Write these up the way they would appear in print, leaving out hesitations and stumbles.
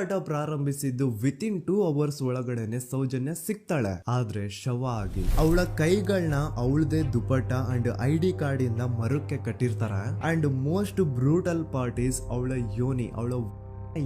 ಆಟ ಪ್ರಾರಂಭಿಸಿದ್ದು within 2 hours ಒಳಗಡೆನೆ ಸೌಜನ್ಯ ಸಿಗ್ತಾಳೆ. ಆದ್ರೆ ಶವ ಆಗಿ ಅವಳ ಕೈಗಳನ್ನ ಅವಳದೇ ದುಪಟ್ಟ ಅಂಡ್ ID ಕಾರ್ಡ್ ಇಂದ ಮರಕ್ಕೆ ಕಟ್ಟಿರ್ತಾರೆ. And most brutal part is ಅವಳ ಯೋನಿ, ಅವಳ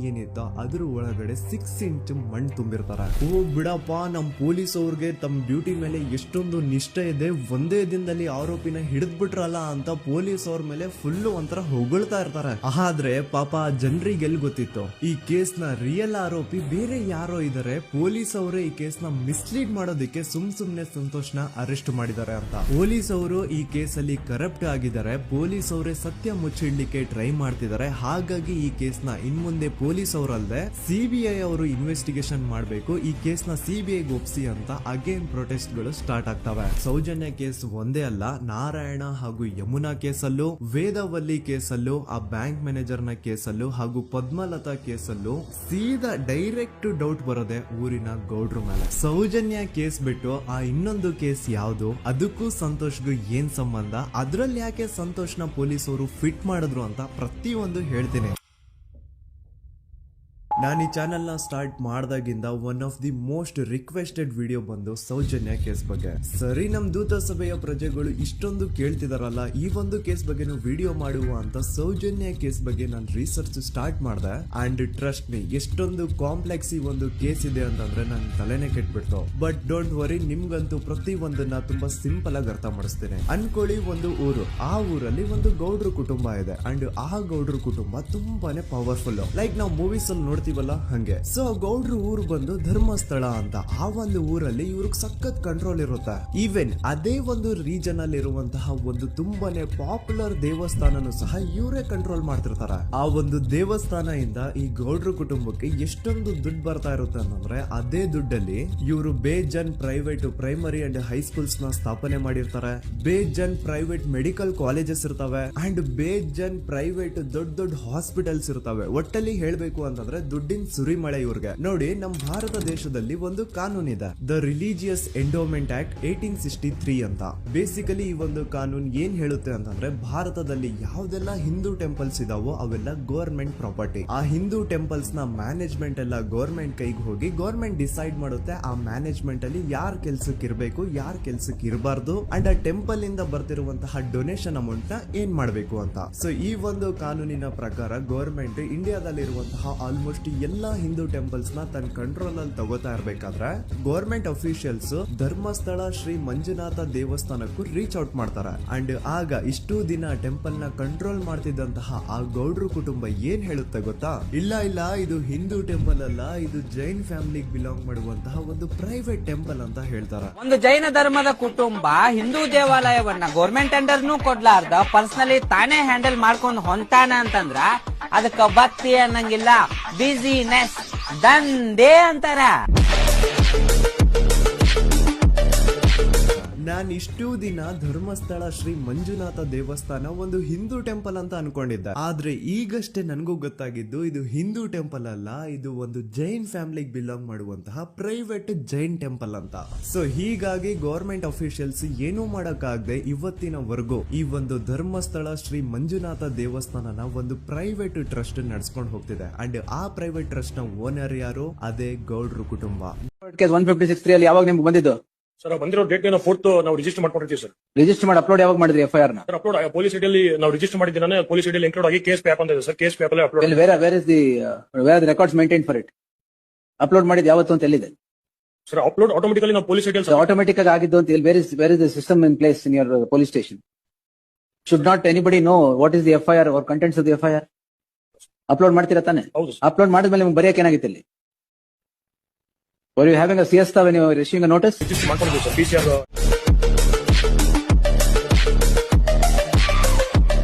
ಏನಿತ್ತು ಅದ್ರ ಒಳಗಡೆ 6 ಇಂಚ್ ಮಣ್ಣು ತುಂಬಿರ್ತಾರೆ. ಓ ಬಿಡಪ್ಪ, ನಮ್ ಪೊಲೀಸ್ ಅವ್ರಿಗೆ ತಮ್ಮ ಡ್ಯೂಟಿ ಮೇಲೆ ಎಷ್ಟೊಂದು ನಿಷ್ಠೆ ಇದೆ, ಒಂದೇ ದಿನದಲ್ಲಿ ಆರೋಪಿನ ಹಿಡಿದ್ ಬಿಟ್ರಲ್ಲ ಅಂತ ಪೊಲೀಸ್ ಅವ್ರ ಮೇಲೆ ಫುಲ್ ಒಂಥರ ಹೊಗಳ್ತಾ ಇರ್ತಾರೆ. ಆದ್ರೆ ಪಾಪ ಜನರಿಗೆ ಎಲ್ಲಿ ಗೊತ್ತಿತ್ತು ಈ ಕೇಸ್ ನ ರಿಯಲ್ ಆರೋಪಿ ಬೇರೆ ಯಾರೋ ಇದಾರೆ, ಪೊಲೀಸ್ ಅವರೇ ಈ ಕೇಸ್ ನ ಮಿಸ್ಲೀಡ್ ಮಾಡೋದಕ್ಕೆ ಸುಮ್ನೆ ಸಂತೋಷ್ನ ಅರೆಸ್ಟ್ ಮಾಡಿದ್ದಾರೆ ಅಂತ. ಪೊಲೀಸ್ ಅವರು ಈ ಕೇಸ್ ಅಲ್ಲಿ ಕರಪ್ಟ್ ಆಗಿದ್ದಾರೆ, ಪೊಲೀಸ್ ಅವರೇ ಸತ್ಯ ಮುಚ್ಚಿಡ್ಲಿಕ್ಕೆ ಟ್ರೈ ಮಾಡ್ತಿದ್ದಾರೆ. ಹಾಗಾಗಿ ಈ ಕೇಸ್ ನ ಇನ್ಮುಂದೆ ಪೊಲೀಸ್ ಅವರಲ್ಲದೆ CBI ಅವರು ಇನ್ವೆಸ್ಟಿಗೇಷನ್ ಮಾಡಬೇಕು, ಈ ಕೇಸ್ ನ CBI ಒಪ್ಸಿ ಅಂತ ಅಗೇನ್ ಪ್ರೊಟೆಸ್ಟ್ ಗಳು ಸ್ಟಾರ್ಟ್ ಆಗ್ತವೆ. ಸೌಜನ್ಯ ಕೇಸ್ ಒಂದೇ ಅಲ್ಲ, ನಾರಾಯಣ ಹಾಗೂ ಯಮುನಾ ಕೇಸಲ್ಲೂ, ವೇದವಲ್ಲಿ ಕೇಸಲ್ಲೂ, ಆ ಬ್ಯಾಂಕ್ ಮ್ಯಾನೇಜರ್ ನ ಕೇಸಲ್ಲೂ ಹಾಗೂ ಪದ್ಮಲತಾ ಕೇಸಲ್ಲೂ ಸೀದಾ ಡೈರೆಕ್ಟ್ ಡೌಟ್ ಬರೋದೆ ಊರಿನ ಗೌಡ್ರ ಮೇಲೆ. ಸೌಜನ್ಯ ಕೇಸ್ ಬಿಟ್ಟು ಆ ಇನ್ನೊಂದು ಕೇಸ್ ಯಾವುದು, ಅದಕ್ಕೂ ಸಂತೋಷ್ಗೂ ಏನ್ ಸಂಬಂಧ, ಅದ್ರಲ್ಲಿ ಯಾಕೆ ಸಂತೋಷ್ನ ಪೊಲೀಸ್ ಅವರು ಫಿಟ್ ಮಾಡಿದ್ರು ಅಂತ ಪ್ರತಿಯೊಂದು ಹೇಳ್ತೀನಿ. ನಾನು ಈ ಚಾನೆಲ್ ನ ಸ್ಟಾರ್ಟ್ ಮಾಡ್ದಾಗಿಂದ one of the most requested video ಬಂದು ಸೌಜನ್ಯ ಕೇಸ್ ಬಗ್ಗೆ. ಸರಿ, ನಮ್ ದೂತ ಸಭೆಯ ಪ್ರಜೆಗಳು ಇಷ್ಟೊಂದು ಕೇಳ್ತಿದಾರಲ್ಲ, ಈ ಒಂದು ಕೇಸ್ ಬಗ್ಗೆ ವಿಡಿಯೋ ಮಾಡುವ ಅಂತ ಸೌಜನ್ಯ ಕೇಸ್ ಬಗ್ಗೆ ನಾನು ರಿಸರ್ಚ್ ಸ್ಟಾರ್ಟ್ ಮಾಡಿದೆ. ಅಂಡ್ ಟ್ರಸ್ಟ್ ಮೀ, ಎಷ್ಟೊಂದು ಕಾಂಪ್ಲೆಕ್ಸ್ ಈ ಒಂದು ಕೇಸ್ ಇದೆ ಅಂತಂದ್ರೆ ನನ್ ತಲೆನೇ ಕೆಟ್ಬಿಡ್ತು. ಬಟ್ ಡೋಂಟ್ ವರಿ, ನಿಮ್ಗಂತೂ ಪ್ರತಿ ಒಂದನ್ನ ತುಂಬಾ ಸಿಂಪಲ್ ಆಗಿ ಅರ್ಥ ಮಾಡಿಸ್ತೇನೆ. ಅನ್ಕೊಳ್ಳಿ, ಒಂದು ಊರು, ಆ ಊರಲ್ಲಿ ಒಂದು ಗೌಡ್ರ ಕುಟುಂಬ ಇದೆ. ಅಂಡ್ ಆ ಗೌಡ್ರ ಕುಟುಂಬ ತುಂಬಾನೇ ಪವರ್ಫುಲ್, ಲೈಕ್ ನಾವು ಮೂವೀಸ್ ಅಲ್ಲಿ ನೋಡ್ತೀವಲ್ಲ ಹಂಗೆ. ಸೊ ಗೌಡ್ರು ಊರು ಬಂದು ಧರ್ಮಸ್ಥಳ ಅಂತ. ಆ ಒಂದು ಊರಲ್ಲಿ ಇವ್ರಿಗೆ ಸಖತ್ ಕಂಟ್ರೋಲ್ ಇರುತ್ತೆ. ಈವನ್ ಅದೇ ಒಂದು ರೀಜನ್ ಅಲ್ಲಿ ಇರುವಂತಹ ಒಂದು ತುಂಬಾನೇ ಪಾಪ್ಯುಲರ್ ದೇವಸ್ಥಾನನು ಸಹ ಇವರೇ ಕಂಟ್ರೋಲ್ ಮಾಡ್ತಿರ್ತಾರೆ. ಆ ಒಂದು ದೇವಸ್ಥಾನ ಇಂದ ಈ ಗೌಡ್ರ ಕುಟುಂಬಕ್ಕೆ ಎಷ್ಟೊಂದು ದುಡ್ಡು ಬರ್ತಾ ಇರುತ್ತೆ ಅಂತಂದ್ರೆ, ಅದೇ ದುಡ್ಡಲ್ಲಿ ಇವರು ಬೇಜನ್ ಪ್ರೈವೇಟ್ ಪ್ರೈಮರಿ ಅಂಡ್ ಹೈಸ್ಕೂಲ್ಸ್ ನ ಸ್ಥಾಪನೆ ಮಾಡಿರ್ತಾರೆ, ಬೇಜನ್ ಪ್ರೈವೇಟ್ ಮೆಡಿಕಲ್ ಕಾಲೇಜಸ್ ಇರ್ತವೆ, ಅಂಡ್ ಬೇಜನ್ ಪ್ರೈವೇಟ್ ದೊಡ್ಡ ಹಾಸ್ಪಿಟಲ್ಸ್ ಇರ್ತವೆ. ಒಟ್ಟಲ್ಲಿ ಹೇಳ್ಬೇಕು ಅಂತಂದ್ರೆ ದುಡ್ಡಿನ ಸುರಿಮಳೆ ಇವ್ರಿಗೆ. ನೋಡಿ, ನಮ್ಮ ಭಾರತ ದೇಶದಲ್ಲಿ ಒಂದು ಕಾನೂನಿದೆ, ದ ರಿಲಿಜಿಯಸ್ ಎಂಡೋಮೆಂಟ್ ಆಕ್ಟ್ 1863 ಅಂತ. ಬೇಸಿಕಲಿ ಈ ಒಂದು ಕಾನೂನು ಏನ್ ಹೇಳುತ್ತೆ ಅಂತಂದ್ರೆ, ಭಾರತದಲ್ಲಿ ಯಾವ್ದೆಲ್ಲ ಹಿಂದೂ ಟೆಂಪಲ್ಸ್ ಇದಾವೋ ಅವೆಲ್ಲ ಗವರ್ಮೆಂಟ್ ಪ್ರಾಪರ್ಟಿ. ಆ ಹಿಂದೂ ಟೆಂಪಲ್ಸ್ ನ ಮ್ಯಾನೇಜ್ಮೆಂಟ್ ಎಲ್ಲ ಗವರ್ಮೆಂಟ್ ಕೈಗೆ ಹೋಗಿ ಗವರ್ಮೆಂಟ್ ಡಿಸೈಡ್ ಮಾಡುತ್ತೆ ಆ ಮ್ಯಾನೇಜ್ಮೆಂಟ್ ಅಲ್ಲಿ ಯಾರ್ ಕೆಲ್ಸಕ್ಕೆ ಇರಬೇಕು, ಯಾರ್ ಕೆಲ್ಸಕ್ಕೆ ಇರಬಾರ್ದು, ಅಂಡ್ ಆ ಟೆಂಪಲ್ ಇಂದ ಬರ್ತಿರುವಂತಹ ಡೊನೇಷನ್ ಅಮೌಂಟ್ ನ ಏನ್ ಮಾಡಬೇಕು ಅಂತ. ಸೊ ಈ ಒಂದು ಕಾನೂನಿನ ಪ್ರಕಾರ ಗವರ್ಮೆಂಟ್ ಇಂಡಿಯಾದಲ್ಲಿ ಇರುವಂತಹ ಆಲ್ಮೋಸ್ಟ್ ಎಲ್ಲಾ ಹಿಂದೂ ಟೆಂಪಲ್ಸ್ ನ ತನ್ನ ಕಂಟ್ರೋಲ್ ಅಲ್ಲಿ ತಗೋತಾ ಇರ್ಬೇಕಾದ್ರೆ ಗವರ್ಮೆಂಟ್ ಅಫಿಷಿಯಲ್ಸ್ ಧರ್ಮಸ್ಥಳ ಶ್ರೀ ಮಂಜುನಾಥ ದೇವಸ್ಥಾನಕ್ಕೂ ರೀಚ್ ಔಟ್ ಮಾಡ್ತಾರೆ. ಅಂಡ್ ಆಗ ಇಷ್ಟು ದಿನ ಟೆಂಪಲ್ ನ ಕಂಟ್ರೋಲ್ ಮಾಡ್ತಿದ್ದಂತಹ ಆ ಗೌಡ್ರ ಕುಟುಂಬ ಏನ್ ಹೇಳುತ್ತೆ ಗೊತ್ತಾ, ಇಲ್ಲ ಇದು ಹಿಂದೂ ಟೆಂಪಲ್ ಅಲ್ಲ, ಇದು ಜೈನ್ ಫ್ಯಾಮಿಲಿಗೆ ಬಿಲಾಂಗ್ ಮಾಡುವಂತಹ ಒಂದು ಪ್ರೈವೇಟ್ ಟೆಂಪಲ್ ಅಂತ ಹೇಳ್ತಾರೆ. ಒಂದು ಜೈನ ಧರ್ಮದ ಕುಟುಂಬ ಹಿಂದೂ ದೇವಾಲಯವನ್ನ ಗೌರ್ಮೆಂಟ್ ಅಂಡರ್ನೂ ಕೊಡ್ಲಾರ್ದ ಪರ್ಸನಲಿ ತಾನೇ ಹ್ಯಾಂಡಲ್ ಮಾಡ್ಕೊಂಡು ಹೊಂಟಾನ ಅಂತಂದ್ರ ಅದಕ್ಕ ಭಕ್ತಿ ಅನ್ನಂಗಿಲ್ಲ, ಬಿಸಿನೆಸ್ ದಂಧೆ ಅಂತಾರ. ನಾನು ಇಷ್ಟು ದಿನ ಧರ್ಮಸ್ಥಳ ಶ್ರೀ ಮಂಜುನಾಥ ದೇವಸ್ಥಾನ ಒಂದು ಹಿಂದೂ ಟೆಂಪಲ್ ಅಂತ ಅನ್ಕೊಂಡಿದ್ದೆ. ಆದ್ರೆ ಈಗಷ್ಟೇ ನನಗೂ ಗೊತ್ತಾಗಿದ್ದು ಇದು ಹಿಂದೂ ಟೆಂಪಲ್ ಅಲ್ಲ, ಇದು ಒಂದು ಜೈನ್ ಫ್ಯಾಮಿಲಿಗೆ ಬಿಲಾಂಗ್ ಮಾಡುವಂತಹ ಪ್ರೈವೇಟ್ ಜೈನ್ ಟೆಂಪಲ್ ಅಂತ. ಸೊ ಹೀಗಾಗಿ ಗವರ್ಮೆಂಟ್ ಅಫಿಷಿಯಲ್ಸ್ ಏನೂ ಮಾಡಕ್ಕಾಗದೆ ಇವತ್ತಿನವರೆಗೂ ಈ ಒಂದು ಧರ್ಮಸ್ಥಳ ಶ್ರೀ ಮಂಜುನಾಥ ದೇವಸ್ಥಾನನ ಒಂದು ಪ್ರೈವೇಟ್ ಟ್ರಸ್ಟ್ ನಡ್ಸ್ಕೊಂಡು ಹೋಗ್ತಿದೆ. ಅಂಡ್ ಆ ಪ್ರೈವೇಟ್ ಟ್ರಸ್ಟ್ ನ ಓನರ್ ಯಾರು, ಅದೇ ಗೌಡ್ರ ಕುಟುಂಬ. 156 ಅಲ್ಲಿ ಯಾವಾಗ ನಿಮ್ಗೆ ಬಂದಿದ್ದು ಸರ್? ಬಂದಿರೋ ಡೇಟ್ ಫೋರ್ತ್ ನಾವು ರಿಜಿಸ್ಟರ್ ಮಾಡ್ಕೊಂಡಿರ್ತೀವಿ ಸರ್. ರಿಜಿಸ್ಟರ್ ಮಾಡಿ ಅಪ್ಲೋಡ್ ಯಾವಾಗ ಮಾಡಿದ್ರಿ FIR ನ? ಸರ್ ಅಪ್ಲೋಡ್ ಪೊಲೀಸ್ ಐಡಿಯಲ್ಲಿ ನಾವು ರಿಜಿಸ್ಟರ್ ಮಾಡಿದ್ದೀನಿ, ಪೊಲೀಸ್ ಐಡಿಯಲ್ಲಿ ಇನ್ಕ್ಲೂಡ್ ಆಗಿ ಕೇಸ್ ಪ್ಯಾಪ್ ಅಂತ ಇದೆ ಸರ್. ಕೇಸ್ ಪ್ಯಾಪ್ ಅಲ್ಲಿ upload. Where records maintain for it? Upload ಮಾಡಿದ್ ಯಾವತ್ತು ಅಂತ ಎಲ್ಲಿದೆ ಸರ್? ಅಪ್ಲೋಡ್ ಆಟೋಮೆಟಿಕಲಿ ನಾವು ಪೊಲೀಸ್ ಐಡಿಯಲ್ಲಿ ಆಟೋಮೆಟಿಕ್ ಆಗಿ ಆಗಿದ್ದು ಅಂತ ಹೇಳಿ. Where is the system in place in your police station? Should not anybody know what is the FIR or contents of the FIR? Upload ಮಾಡ್ತೀರಾ ತಾನೆ? ಅಪ್ಲೋಡ್ ಮಾಡಿದ್ಮೇಲೆ ನಿಮ್ಗೆ ಬರೆಯಕ್ಕೆ ಏನಾಗಿತ್ತು ಇಲ್ಲಿ? Were you having a siesta when you were issuing a notice? Register ಮಾಡ್ಕೊಂಡಿದ್ದೀವಿ sir. PCR